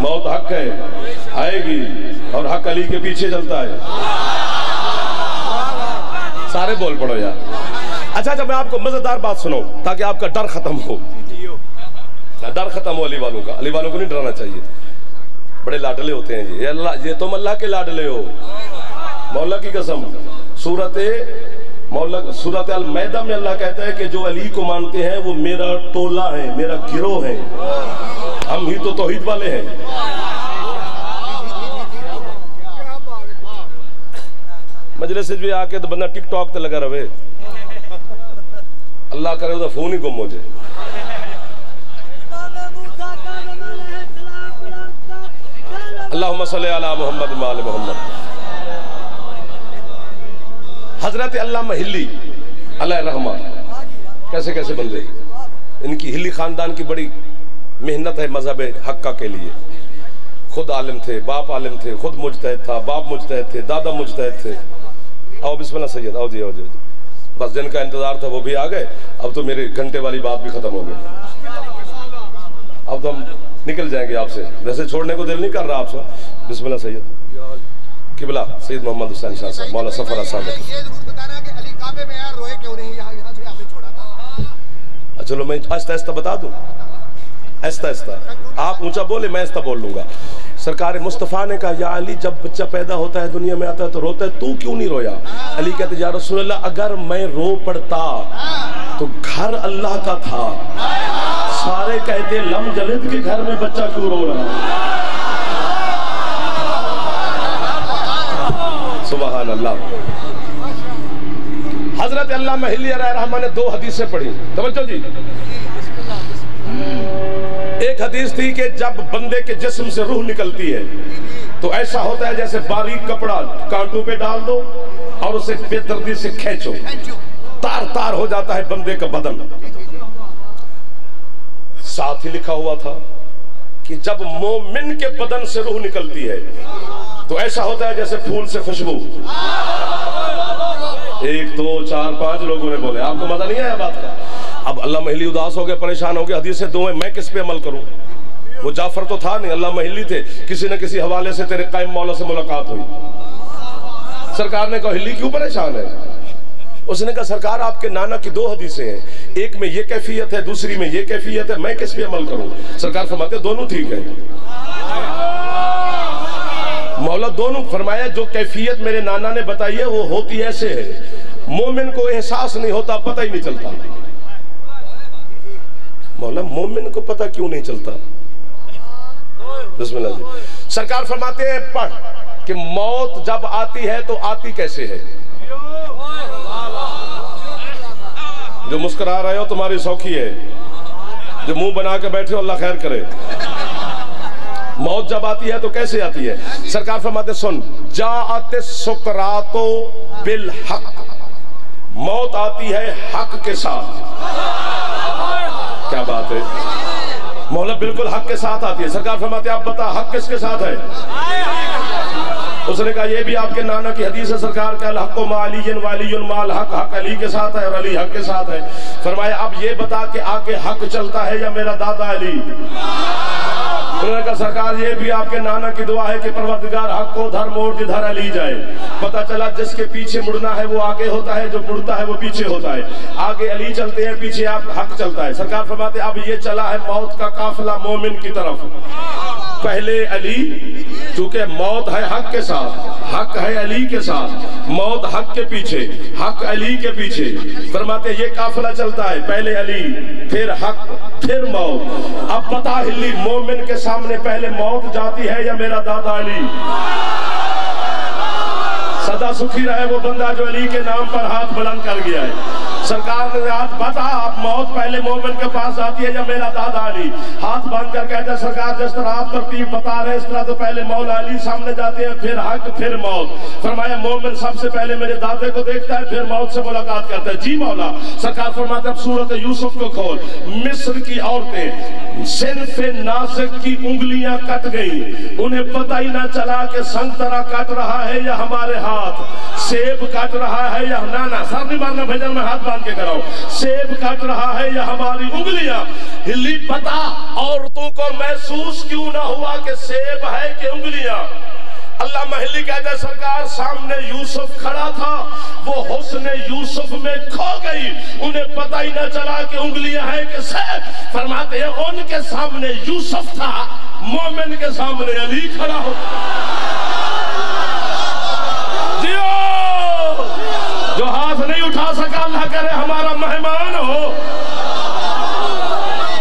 मौत हक है, आएगी, और हक अली के पीछे चलता है। सारे बोल पड़ो यार। अच्छा मैं आपको मजेदार बात सुनाऊं ताकि आपका डर खत्म हो। डर खत्म हो अली वालों का। अली वालों को नहीं डरना चाहिए, बड़े लाडले होते हैं ये अल्लाह, ये तुम अल्लाह के लाडले हो। मौला की कसम, सूरत अल मैदा में अल्लाह कहता है कि जो अली को मानते हैं वो मेरा टोला है, मेरा गिरोह है, हम ही तो तौहीद वाले हैं। मजलिस भी आके तो बंदा टिकटॉक पे लगा रहे, अल्लाह करे उसका फोन ही गुम हो जाए। अल्लाहुम्मा सल्ली अला मुहम्मद व आले मुहम्मद। हजरत अल्लामा हिल्ली अलैहि रहमा, कैसे कैसे बंदे, इनकी हिल्ली खानदान की बड़ी मेहनत है मजहब हक्का के लिए। खुद आलिम थे, बाप आलिम थे, खुद मुजतहिद था, बाप मुजतहिद थे, दादा मुजतहिद थे। आओ बिस्मिल्लाह सैयद, आओ जी आओ जी। बस जिनका इंतजार था वो भी आ गए। अब तो मेरे घंटे वाली बात भी खत्म हो गई। अब तो हम निकल जाएंगे आपसे, वैसे छोड़ने को दिल नहीं कर रहा आपसे। बिस्मिल्लाह सैयद किबला सैयद मोहम्मद हुसैन शाह साहब, मौला सफर साहब। ये जरूर बताना कि अली काबे में यार रोए क्यों नहीं, यहाँ से आपने छोड़ा था। चलो मैं आहिस्ता आहिस्ता बता दूं, आहिस्ता आहिस्ता। आप ऊंचा बोले, मैं आहिस्ता बोल लूंगा। सरकार मुस्तफ़ा ने कहा, या अली जब बच्चा पैदा होता है दुनिया में आता है तो रोता है, तू क्यों नहीं रोया? अली कहते, या रसूल अल्लाह अगर मैं रो पड़ता तो घर अल्लाह का था, सारे कहते लम जलिद के घर में बच्चा क्यों रो रहा। सुभान अल्लाह। हजरत अल्लामा हिल्ली रहमान ने 2 हदीसें पढ़ी, तवज्जो जी। एक हदीस थी कि जब बंदे के जिस्म से रूह निकलती है तो ऐसा होता है जैसे बारीक कपड़ा कांटों पे डाल दो और उसे बेदर्दी से खींचो, तार तार हो जाता है बंदे का बदन। साथ ही लिखा हुआ था कि जब मोमिन के बदन से रूह निकलती है तो ऐसा होता है जैसे फूल से खुशबू। 1 2 4 5 लोगों ने बोले। आपको मजा नहीं आया बात का? अब अल्लाह महिली उदास हो गए, परेशान हो गए, हदीसें 2 हैं, मैं किस पे अमल करूं? वो जाफर तो था नहीं, अल्लाह महिली थे। किसी न किसी हवाले से तेरे कायम मौला से मुलाकात हुई। सरकार ने कहा, हिल्ली क्यों परेशान है? उसने कहा, सरकार आपके नाना की 2 हदीसें हैं, एक में ये कैफियत है, दूसरी में ये कैफियत है, मैं किस पे अमल करूं? सरकार फरमाते दोनों ठीक है। मौला दोनों फरमाया, जो कैफियत मेरे नाना ने बताई है वो होती ऐसे है, मोमिन को एहसास नहीं होता, पता ही नहीं चलता। मौला मोमिन को पता क्यों नहीं चलता? बिस्मिल्लाह जी। सरकार फरमाते हैं पढ़ कि मौत जब आती है तो आती कैसे है। जो मुस्कुरा रहे हो तुम्हारी सौखी है, जो मुंह बना के बैठे हो अल्लाह खैर करे। मौत जब आती है तो कैसे आती है? सरकार फरमाते सुन, जाअत सुकरातो बिल हक, मौत आती है हक के साथ। क्या बात है मौला, बिल्कुल हक के साथ आती है। सरकार फरमाते आप बता हक किसके साथ है? उसने कहा ये भी आपके नाना की हदीस है, सरकार का अल हक़्क़ु मालियन वालियुन माल हक, हक अली के साथ है और अली हक के साथ है। फरमाया अब ये बता कि आगे हक चलता है या मेरा दादा अली? उन्होंने कहा सरकार ये भी आपके नाना की दुआ है कि परवरदिगार हक को धर मोड़ जिधर अली जाए। पता चला जिसके पीछे मुड़ना है वो आगे होता है, जो मुड़ता है वो पीछे होता है। आगे अली चलते हैं, पीछे आप हक चलता है। सरकार फरमाते अब ये चला है मौत का काफिला मोमिन की तरफ। पहले अली, चूंकि मौत है हक के साथ, हक है अली के साथ, मौत हक के पीछे, हक अली के पीछे। फरमाते ये काफिला चलता है, पहले अली, फिर हक, फिर मौत। अब बता हिल्ली, मोमिन के सामने पहले मौत जाती है या मेरा दादा अली? सदा सुखी रहे वो बंदा जो अली के नाम पर हाथ बुलंद कर गया है। सरकार ने हाथ बता अब मौत पहले मोमिन के पास आती है या मेरा दादा अली? हाथ बांध कर कहते हैं सरकार जिस तरह आप तरतीब बता रहे इस तरह तो पहले मौला अली सामने जाते हैं, फिर हक, फिर मौत। फरमाया मोमिन सबसे पहले मेरे दादे को देखता है, फिर मौत से मुलाकात करता है। जी मौला। सरकार फरमाते अब सूरत यूसुफ को खोल। मिस्र की औरतें सिनफे नासिक की उंगलियां कट गई, उन्हें पता ही ना चला कि संतरा कट रहा है या हमारे हाथ, सेब कट रहा है या नाना सर नहीं मारना भजन में हाथ बांध के कराओ, सेब कट रहा है या हमारी उंगलियां। हिल्ली पता औरतों को महसूस क्यों ना हुआ कि सेब है कि उंगलियां? अल्लाह महली कहते सरकार सामने यूसुफ खड़ा था, वो हुस्न यूसुफ में खो गई, उन्हें पता ही ना चला कि उंगलियां हैं कि सैफ। फरमाते हैं उनके सामने यूसुफ था, मोमिन के सामने अली खड़ा हो। जो हाथ नहीं उठा सका अल्लाह करे हमारा मेहमान हो।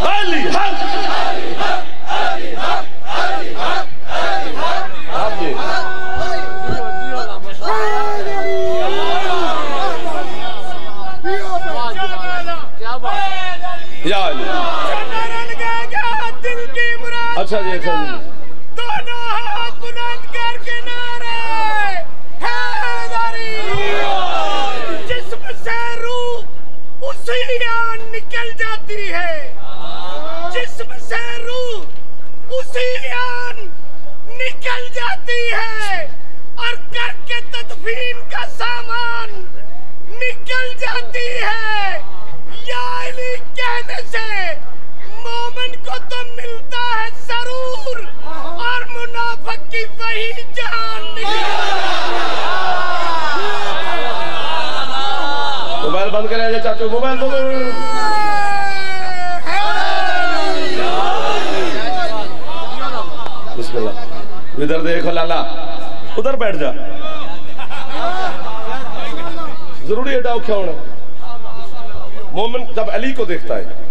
अली हक या अली। अच्छा जी, अच्छा जी। दोनों हाथ बुलंद करके नारे हैदरी। जिस्म से रूह उसी यान निकल जाती है, जिस्म से रूह उसी यान निकल जाती है, और करके तदफीन का सामान निकल जाती है। या अली कहने से मोमिन को तो मिलता है जरूर, और मुनाफिक की वही जान मोबाइल बंद करें चाचू, मोबाइल दो। बिस्मिल्लाह। इधर देखो लाला, उधर बैठ जा। जरूरी है डाउ क्या होना। मोमिन जब अली को देखता है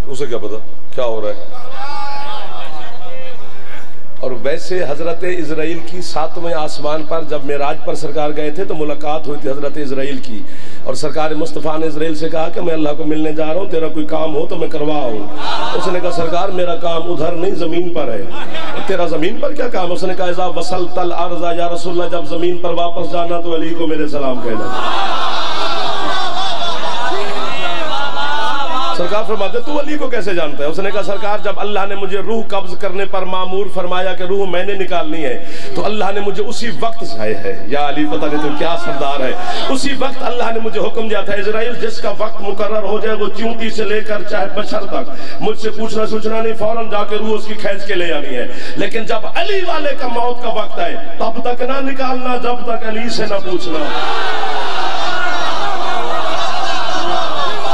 उसे क्या पता क्या हो रहा है। और वैसे हजरत इजराइल की 7वें आसमान पर जब मेराज पर सरकार गए थे तो मुलाकात हुई थी हजरत इजराइल की, और सरकार मुस्तफ़ा ने इजराइल से कहा कि मैं अल्लाह को मिलने जा रहा हूँ, तेरा कोई काम हो तो मैं करवाऊँ। उसने कहा सरकार मेरा काम उधर नहीं ज़मीन पर है। तेरा ज़मीन पर क्या काम? उसने कहा इज़ा वसलतल अर्ज़ा या रसूलल्लाह, जब ज़मीन पर वापस जाना तो अली को मेरे सलाम कहना। सरकार फरमाते तू अली को कैसे जानता है? उसने कहा सरकार जब अल्लाह ने मुझे रूह कब्ज करने पर मामूर फरमाया कि रूह मैंने निकालनी है, तो अल्लाह ने मुझे उसी वक्त चाहे है। या अली पता नहीं तो क्या सरदार है, उसी वक्त अल्लाह ने मुझे हुक्म दिया था इजराइल जिसका वक्त मुकर्रर हो जाए वो च्यूंटी से लेकर चाहे बशर तक मुझसे पूछना सोचना नहीं, फौरन जाके रूह उसकी खींच के ले आनी है। लेकिन जब अली वाले का मौत का वक्त आए तब तक ना निकालना जब तक अली से ना पूछना।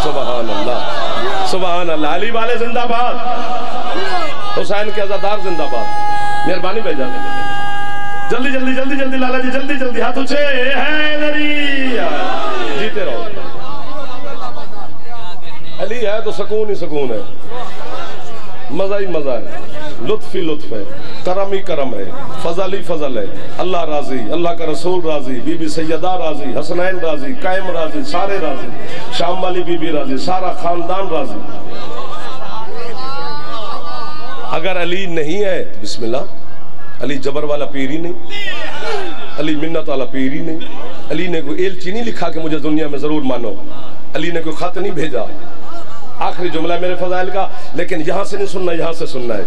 सुभान अल्लाह, सुभान अल्लाह। अली वाले जिंदाबाद, हुसैन के अज़ादार जिंदाबाद। मेहरबानी भेजा, जल्दी जल्दी जल्दी जल्दी लाला जी, जल्दी जल्दी हाथ ऊंचे। जीते रहो। अली है तो सुकून ही सुकून है, मजा ही मजा है, लुत्फ ही लुत्फ है, करम ही करम है, फजल ही फजल है। अल्लाह राजी, अल्लाह का रसूल राजी, बीबी सैयदा राजी, हसनैन राजी, कायम राजी, सारे राजी, शाम वाली बीबी राजी, सारा खानदान राजी। अगर अली नहीं है तो बिस्मिल्लाह। अली जबर वाला पीर ही नहीं, अली मिन्नत वाला पीर ही नहीं। अली ने कोई एलची नहीं लिखा कि मुझे दुनिया में जरूर मानो, अली ने कोई खत नहीं भेजा। आखिरी जुमला मेरे फजाइल का, लेकिन यहाँ से नहीं सुनना, यहाँ से सुनना है।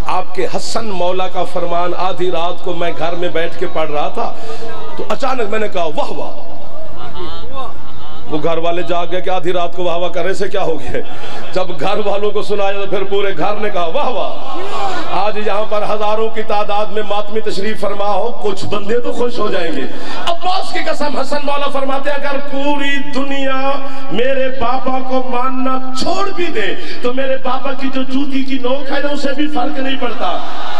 आपके हसन मौला का फरमान आधी रात को मैं घर में बैठ के पढ़ रहा था तो अचानक मैंने कहा वाह वाह। वो घर वाले जाग गए कि आधी रात को वाह वाह करने से क्या हो गया। जब घर वालों को सुनाया तो फिर पूरे घर ने कहा वाह वाह। आज यहाँ पर हजारों की तादाद में मातमी तशरीफ फरमा हो, कुछ बंदे तो खुश हो जाएंगे। अब्बास की कसम हसन मौला फरमाते अगर पूरी दुनिया मेरे पापा को मानना छोड़ भी दे तो मेरे पापा की जो जूती की नोक है ना उसे भी फर्क नहीं पड़ता।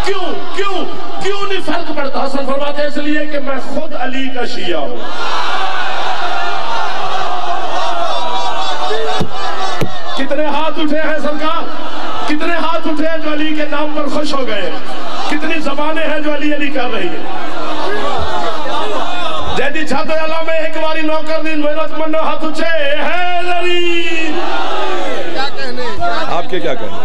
क्यों क्यों क्यों नहीं फर्क पड़ता? हसन फरमाते इसलिए कि मैं खुद अली का शिया हूँ। कितने हाथ उठे हैं सरकार, कितने हाथ उठे हैं जो अली के नाम पर खुश हो गए, कितनी जबानें हैं जो अली अली कर रही है। जैदी छाते अला में एक बारी नौकर दिन मेहनत मन्नो हाथ उठे है अली। क्या कहने, आपके क्या कहने?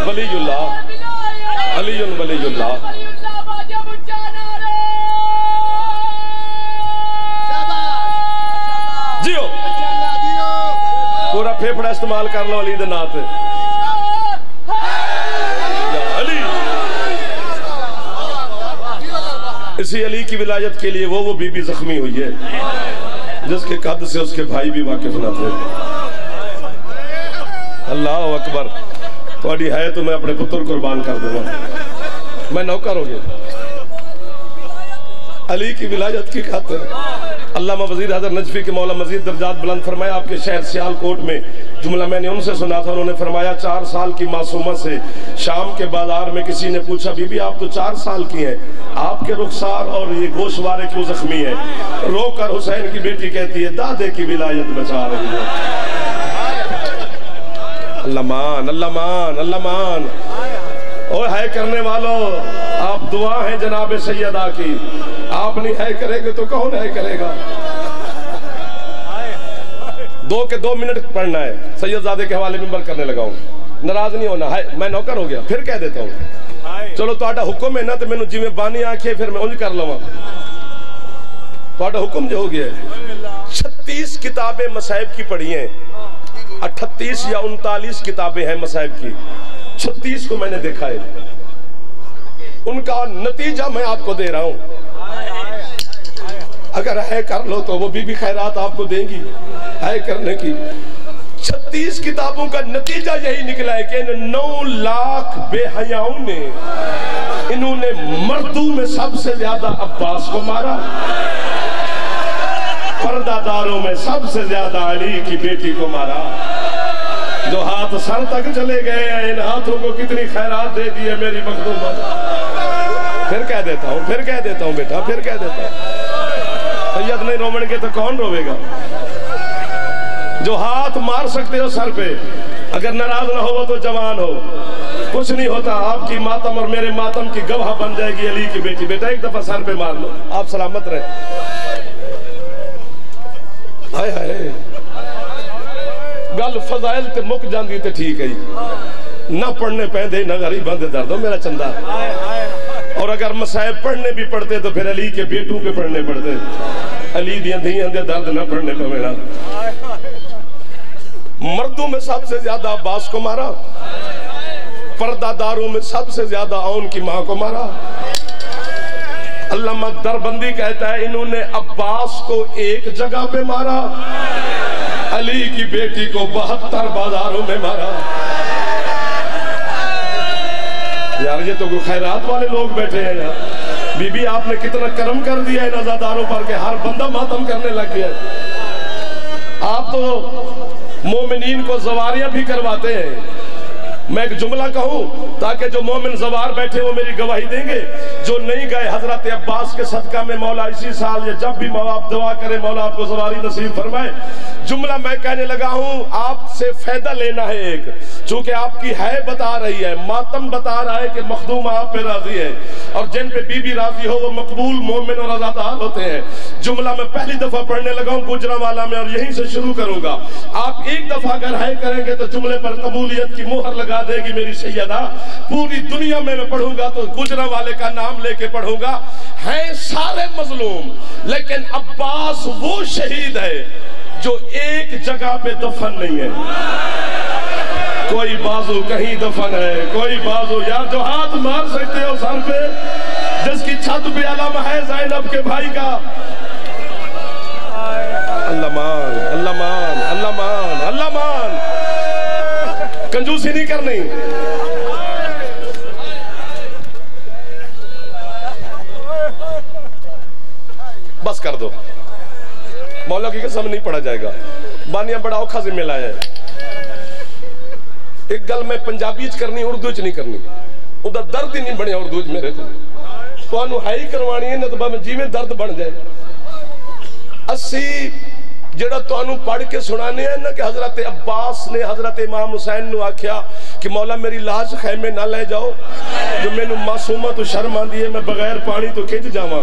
वलीयुल्लाह अलीयुन वलीयुल्लाह। जियो पूरा फेफड़ा इस्तेमाल कर लो अली दे नाम पे। अली इसी अली की विलायत के लिए वो बीबी जख्मी हुई है जिसके कद से उसके भाई भी वाकिफ न थे। अल्लाह अकबर। थोड़ी है तो मैं अपने पुत्र कुर्बान कर दूंगा, मैं नौकर हो गया अली की विलायत की खातिर। अल्लामा वजीर हज़रत नजफी के मौला मजीद दर्जात बुलंद फरमाया। आपके शहर सियालकोट में जुमला मैंने उनसे सुना था, उन्होंने फरमाया 4 साल की मासूमा से शाम के बाजार में किसी ने पूछा, बीबी आप तो 4 साल की हैं, आपके रुखसार और ये गोशवारे क्यों जख्मी है? रोकर हुसैन की बेटी कहती है दादे की विलायत बचा रही है। अल्लाह मान, अल्लाह मान, अल्लाह मान। ओ है करने वालों, आप दुआ है जनाब सैयदा की, आप नहीं है करेंगे तो कौन है करेगा। 2 के 2 मिनट पढ़ना है, सैयदजादे के हवाले में करने लगा हूं, नाराज नहीं होना है। मैं नौकर हो गया, फिर कह देता हूं चलो तुहाडा हुक्म है ना, तो मैनू जिवें बानी आखे फिर मैं उंज कर लवां। तुहाडा हुक्म जो हो गया। 36 किताबें मसाहिब की पढ़ी हैं, 38 या 39 किताबें हैं मसाहिब की, 36 को मैंने देखा है। उनका नतीजा मैं आपको दे रहा हूं, अगर है कर लो तो वो बीबी खैरात आपको देंगी है करने की। 36 किताबों का नतीजा यही निकला है कि इन 9 लाख बेहयाओं ने, इन्होंने मर्दों में सबसे ज्यादा अब्बास को मारा, पर्दादारों में सबसे ज्यादा अली की बेटी को मारा। जो हाथ सर तक चले गए हैं, इन हाथों को कितनी खैरात दे दी है मेरी मखदूमा। फिर कह देता हूं, फिर कह देता हूं बेटा, फिर कह देता हूं, सैयद नहीं रोवेंगे तो कौन रोवेगा। जो हाथ मार सकते हो सर पे, अगर नाराज ना हो तो जवान हो, कुछ नहीं होता। आपकी मातम और मेरे मातम की गवाह बन जाएगी अली की बेटी। बेटा एक दफा सर पे मार लो, आप सलामत रहे। हाय हाय, गल फजाइल ते मुक जाती तो ठीक है, ना पढ़ने पैंदे ना गरीबां दे दर्द मेरा चंदा। और अगर मसाइब पढ़ने भी पड़ते तो फिर अली के बेटों के पढ़ने पड़ते, अली दियां धियां दे दर्द ना पढ़ने पवेगा। मर्दों में सबसे ज्यादा अब्बास को मारा, पर्दादारों में सबसे ज्यादा औन की मां को मारा। अल्लामा दरबंदी कहता है इन्होंने अब्बास को एक जगह पे मारा, अली की बेटी को 72 बाजारों में मारा। यार ये तो खैरात वाले लोग बैठे हैं यार। बीबी आपने कितना करम कर दिया इन अज़ादारों पर के हर बंदा मातम करने लग गया। आप तो मोमिनीन को ज़वारियां भी करवाते हैं। मैं एक जुमला कहूं ताकि जो मोमिन ज़वार बैठे वो मेरी गवाही देंगे, जो नहीं गए हजरत अब्बास के सदका में मौला इसी साल या जब भी आप दुआ करें मौला आपको ज़वारी नसीब फरमाए। जुमला मैं कहने लगा हूं, आपसे फायदा लेना है एक, चूंकि आपकी है बता रही है, मातम बता रहा है कि मखदूम आप पे राजी है, और जिन पे बीबी राजी हो वो मकबूल मोमिन और आज़ादार होते हैं। जुमला मैं पहली दफा पढ़ने लगा हूं गुजरांवाला में, और यहीं से शुरू करूंगा। आप एक दफा अगर है करेंगे तो जुमले पर कबूलियत की मोहर लगा देगी मेरी सैयदा। पूरी दुनिया में मैं पढ़ूंगा तो गुजरांवाले का नाम लेके पढ़ूंगा। हैं सारे मजलूम, लेकिन अब्बास वो शहीद है जो एक जगह पे दफन नहीं है। कोई बाजू कहीं दफन है, कोई बाजू यार जो हाथ मार सकते हो सर पे, जिसकी छत पे अलामा है ज़ैनब के भाई का। अल्लाह मान, अल्लाह मान, अल्लाह मान, अल्लाह मान, कंजूसी नहीं करनी। बस कर दो, मौला की कसम नहीं पढ़ा जाएगा। बानिया बड़ा औखा जिम्मे लाया है। एक गल मैं पंजाबी च करनी, उर्दू च नहीं करनी, उदा दर्द ही नहीं बनया उर्दू च मेरे तो है ही करवानी है ना, तो मैं जिमें दर्द बन जाए। असी जेड़ा तुहानू पढ़ के सुनाने हैं ना कि हजरत अब्बास ने हजरत इमाम हुसैन नू आख्या कि मौला मेरी लाश खैमे ना ले जाओ, जो मैनू मासूमा तो शर्म आती है, मैं बगैर पानी तो खिंच जावा।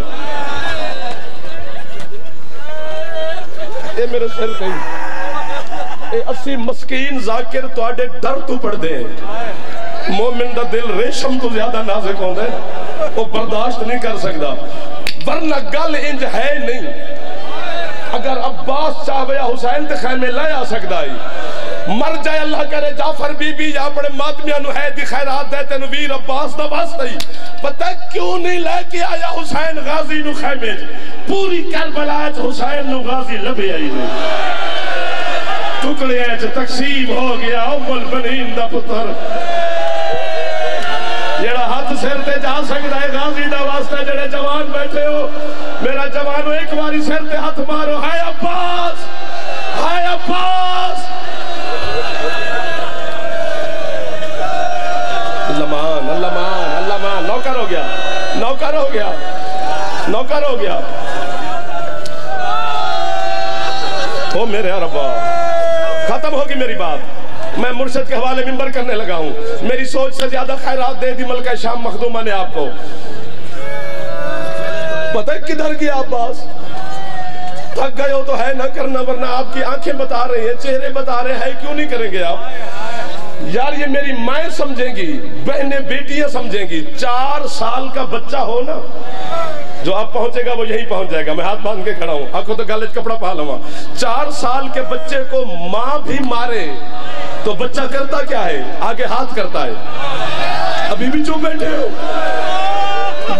ये मेरे सिर पे अस्सी मस्कीन जाकिर तुहाडे डर तो पढ़दे हैं। मोमिन दा दिल रेशम तो ज्यादा नाजुक होंदा है, वो बर्दाश्त नहीं कर सकता। वरना गल इंज है नहीं, अगर अब्बास चाहे हुसैन ते खैमे ला आ सकता है। मर जाए अल्लाह करे जाफर बीबी या अपने मातमिया नु है दी खैरात दे तेन वीर अब्बास दा वास्ता ही पता क्यों नहीं लेके आया हुसैन गाजी नु खैमे पूरी करबला च हुसैन नु गाजी लभे आई नहीं टुकड़े च तकसीम हो गया उम्मुल बनीन दा पुत्र जेड़ा हाथ सिर ते जा सकता है गाजी दा वास्ता जेड़े जवान बैठे हो मेरा जवानों एक बारी सिर ते हाथ मारो हाय अब्बास हाय अब्बास अल्लाह मान नौकर हो गया नौकर हो गया नौकर हो गया ओ मेरे रब्बा खत्म होगी मेरी बात मैं मुर्शिद के हवाले मिंबर करने लगा हूं मेरी सोच से ज्यादा खैरात दे दी मलका शाम मखदूमा ने आपको पता है किधर गया अब्बास थक गए हो तो है ना करना वरना आपकी आंखें बता रही हैं चेहरे बता रहे हैं क्यों नहीं करेंगे आप यार ये मेरी माएं समझेंगी बहनें बेटियां समझेंगी 4 साल का बच्चा हो ना जो आप पहुंचेगा वो यहीं पहुंच जाएगा मैं हाथ बांध के खड़ा हूं आपको तो गले कपड़ा पा लूंगा 4 साल के बच्चे को मां भी मारे तो बच्चा करता क्या है आगे हाथ करता है अभी भी चुप बैठे हो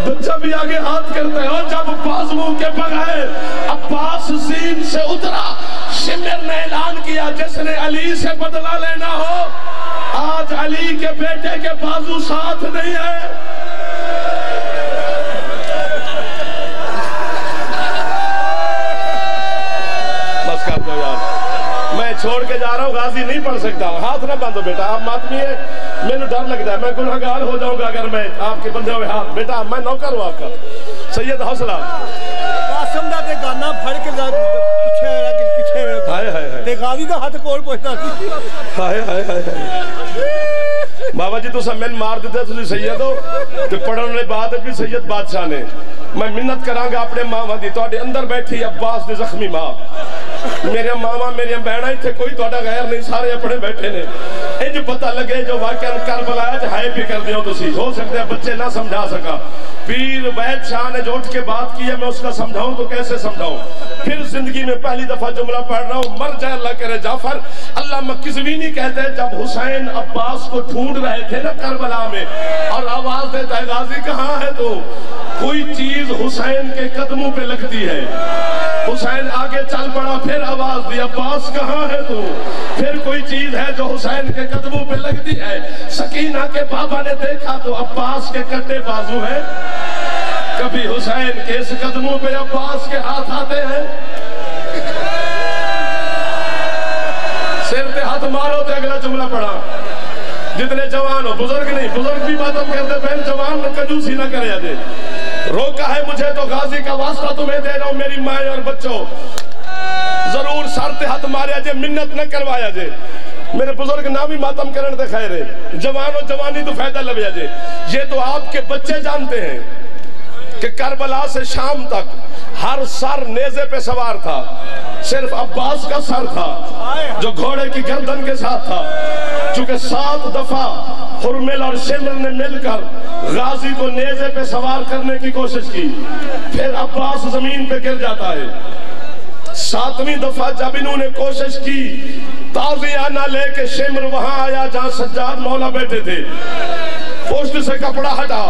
बच्चा भी आगे हाथ करता है और जब बाजुओं के बगैर अब्बास जीन से उतरा शिमर ने ऐलान किया जिसने अली से बदला लेना हो आज अली के बेटे के बाजू साथ नहीं है बस कर दो यार मैं छोड़ के जा रहा हूँ गाजी नहीं पढ़ सकता हाथ ना बांधो बेटा आप मातमी है मैंने डर लगता है मैं गुनहगार हो जाऊंगा अगर मैं आपके बंधे हुए हाथ बेटा मैं नौकर हूँ आपका सैयद हौसला कासम दा ते गाना फड़ के हाय हाय हाय गाजी का हाथ कोल पहुंचता हाय हाय हाय बाबा जी तुसा मैन मार देते तुसी सैयद हो ते पढ़ने बाद भी सैयद बादशाह ने मैं मिन्नत करांगा अपने मावा दी तुहाडे अंदर बैठी अब्बास दी जख्मी मां मेरे मावा मेरी बहना इत्थे कोई तुहाडा गैर नहीं सारे अपने बैठे ने इंज पता लगे जो वाकया करबला च है भी कर दियो तुसी हो सकता है बच्चे ना समझा सका पीर वैद शाह ने जो उठ के बात की है मैं उसका समझाऊं तो कैसे समझाऊं फिर जिंदगी में पहली दफा जुमला पढ़ रहा हूं मर जाए अल्लाह करे जाफर अल्लामा किज़वीनी कहते हैं जब हुसैन अब्बास को ढूंढ रहे थे ना करबला में और आवाज देता है गाजी कहाँ है तू कोई चीज हुसैन के कदमों पे लगती है हुसैन आगे चल पड़ा फिर आवाज दी अब्बास कहाँ है तू फिर कोई चीज है जो हुसैन के कदमों पे लगती है सकीना के बाबा ने देखा तो अब्बास के कट्टे बाजू है कभी हुसैन के इस कदमों पे अब्बास के हाथ आते हैं सिर पे हाथ मारो तो अगला जुमला पढ़ा जितने जवान हो बुजुर्ग नहीं बुजुर्ग भी मातम करते बहन जवान कंजूसी ना करे अजय रोका है मुझे तो गाजी का वास्ता तुम्हें दे रहा हूं मेरी माए और बच्चों जरूर सर ते हाथ मारे अजय मिन्नत न करवाया जे मेरे बुजुर्ग ना भी मातम करने दे खैर जवानों जवानी तो फायदा लगे अजय ये तो आपके बच्चे जानते हैं कि करबला से शाम तक हर सर नेज़े पे सवार था सिर्फ अब्बास का सर था जो घोड़े की गर्दन के साथ था चूंकि 7 दफा हुरमिल और शिमर ने मिलकर गाजी को नेज़े पे सवार करने की कोशिश की फिर अब्बास जमीन पे गिर जाता है 7वीं दफा जब इन्होंने कोशिश की ताज़ियाना लेके शिमर वहां आया जहां सज्जाद मौला बैठे थे पोस्ट से कपड़ा हटा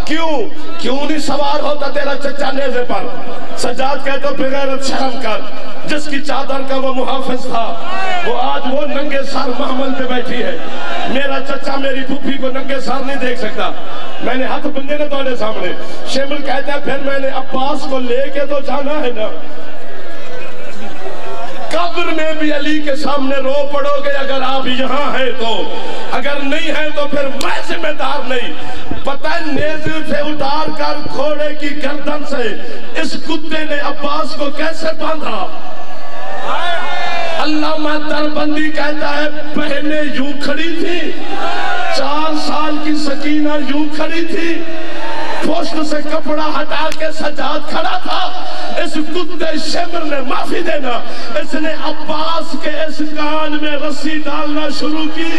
क्यों नहीं सवार होता तेरा चचा नेज़े पर सज्जाद कहते बगैर शर्म कर जिसकी चादर का वो मुहाफिज था वो आज वो नंगे सर महमल पे बैठी है मेरा चचा मेरी फूफी को नंगे सर नहीं देख सकता मैंने हाथ बंदे ने तोड़े सामने शिमर कहता है फिर मैंने अब्बास को लेके तो जाना है ना कब्र में भी अली के सामने रो पड़ोगे अगर आप यहाँ हैं तो अगर नहीं है तो फिर मैं जिम्मेदार नहीं पता है नेज़े से उतार कर घोड़े की गर्दन से इस कुत्ते ने अब्बास को कैसे बांधा अल्लामा दरबंदी कहता है बहने यूं खड़ी थी 4 साल की सकीना यूं खड़ी थी पोस्ट से कपड़ा हटा के सज्जाद खड़ा था इस कुत्ते शिमर ने माफी देना इसने अब्बास के इस कान में रस्सी डालना शुरू की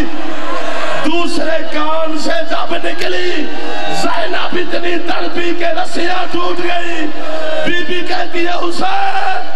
दूसरे कान से जब निकली ज़ैनब इतनी तड़पी के रस्सियां टूट गई बीबी कहती है हुसैन